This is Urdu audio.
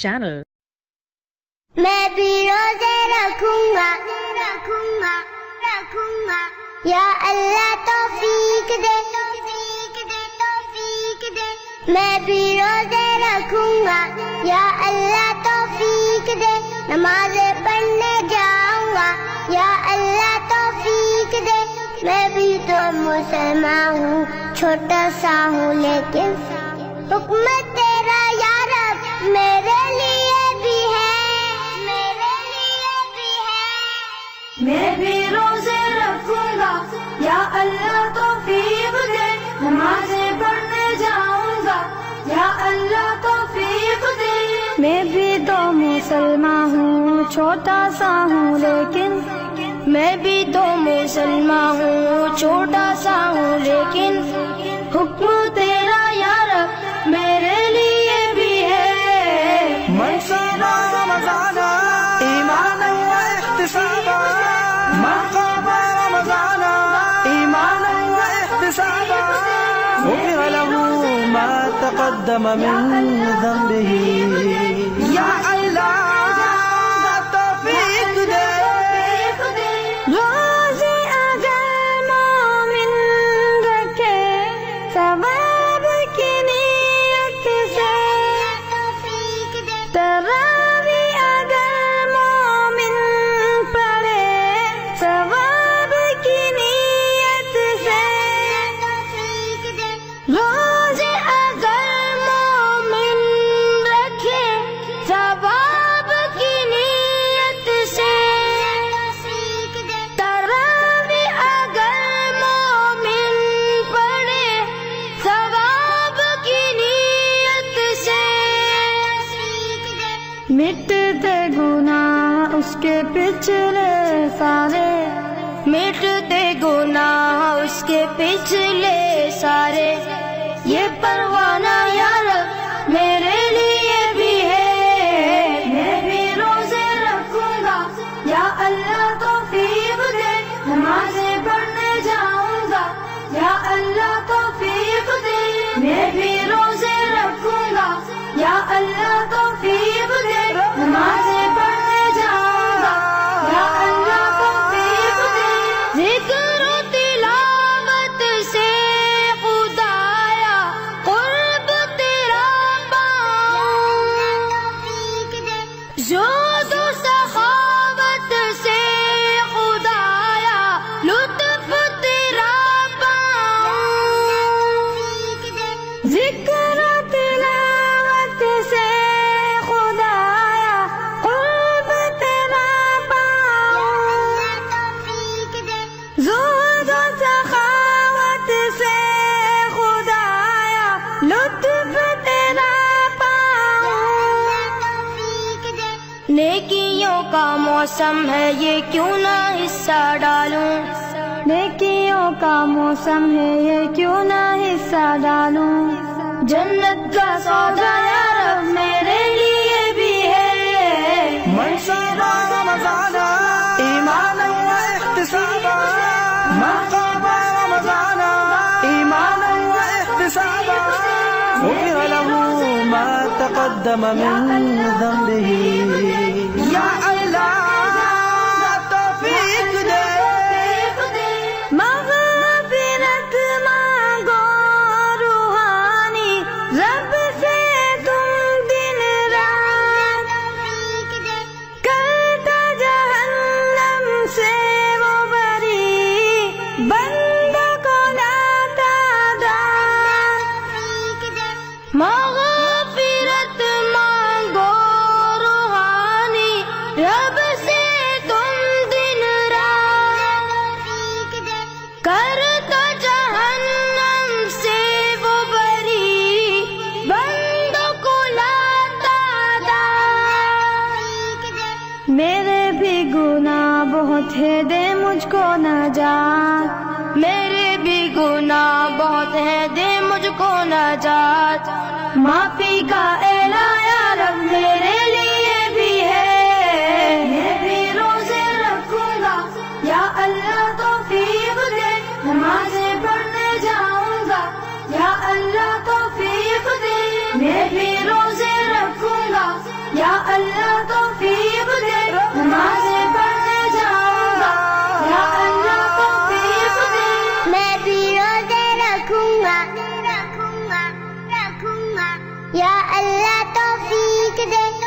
channel. میں بھی روزے رکھوں گا یا اللہ توفیق دے میں بھی روزے رکھوں گا یا اللہ توفیق دے نمازیں پڑھنے جاؤں گا یا اللہ توفیق دے میں بھی تو مسلمان ہوں چھوٹا سا ہوں لیکن حکم تیرا یا رب میرے لیے بھی ہے میں بھی روزے رکھوں گا یا اللہ توفیق دے نمازیں پڑھنے جاؤں گا یا اللہ توفیق دے میں بھی تو مسلمان ہوں چھوٹا سا ہوں لیکن میں بھی تو مسلمان ہوں چھوٹا سا ہوں لیکن حکم تیرا یا رب میرے لیے بھی ہے من صام رمضان ایمانا واحتسابا من قام رمضان ایمانا واحتسابا غفر له ما تقدم من ذنبه یا اللہ توفیق دے روزے اگر مومن رکھے ثواب کی نیت سے تراوی اگر مومن پڑھے ثواب کی نیت سے روزے اگر مومن رکھے ثواب کی نیت سے تراوی اگر مومن پڑھے ثواب کی نیت سے مٹتے گناہ اس کے پچھلے سارے مٹتے گناہ اس کے پچھلے سارے یہ پروانہ یا رب میرے لیے بھی ہے میں بھی روزے رکھوں گا یا اللہ توفیق دے نمازیں پڑھنے جاؤں گا یا اللہ توفیق دے میں بھی روزے رکھوں گا یا اللہ توفیق دے نمازیں پڑھنے جاؤں گا یا اللہ توفیق دے ذکر و تلاوت سے خدایا قرب تیرا پاؤں زہد و سخاوت سے خدایا لطف تیرا پاؤں ذکر و تلاوت سے خدایا قرب تیرا پاؤں زہد و سخاوت سے خدایا لطف تیرا پاؤں نیکیوں کا موسم ہے یہ کیوں نہ حصہ ڈالوں نیکیوں کا موسم ہے یہ کیوں نہ حصہ ڈالوں جنت کا سودا یا رب میرے لیے بھی ہے من صام رمضان ایمانا واحتسابا من قام رمضان ایمانا واحتسابا غفر له ما تقدم من ذنبه یا اللہ توفیق دے مغفرت مانگو روحانی رب سے تم دن رات کرتا جہنم سے وہ بری بندوں کو لاتا دار مغفرت مانگو روحانی رب سے تم دن رات کرتا جہنم سے وہ بری بندوں کو لاتا دار میرے بھی گناہ بہت ہے دے مجھ کو نجات میرے بھی گناہ بہت ہے دے مجھ کو نجات معافی کا اعلان یا رب میرے لیے بھی ہے میں بھی روزے رکھوں گا یا اللہ توفیق دے نمازیں پڑھنے جاؤں گا یا اللہ توفیق دے میں بھی روزے رکھوں گا یا اللہ توفیق دے نمازیں پڑھنے جاؤں گا یا اللہ توفیق دے میں بھی روزے رکھوں گا یا اللہ توفیق دے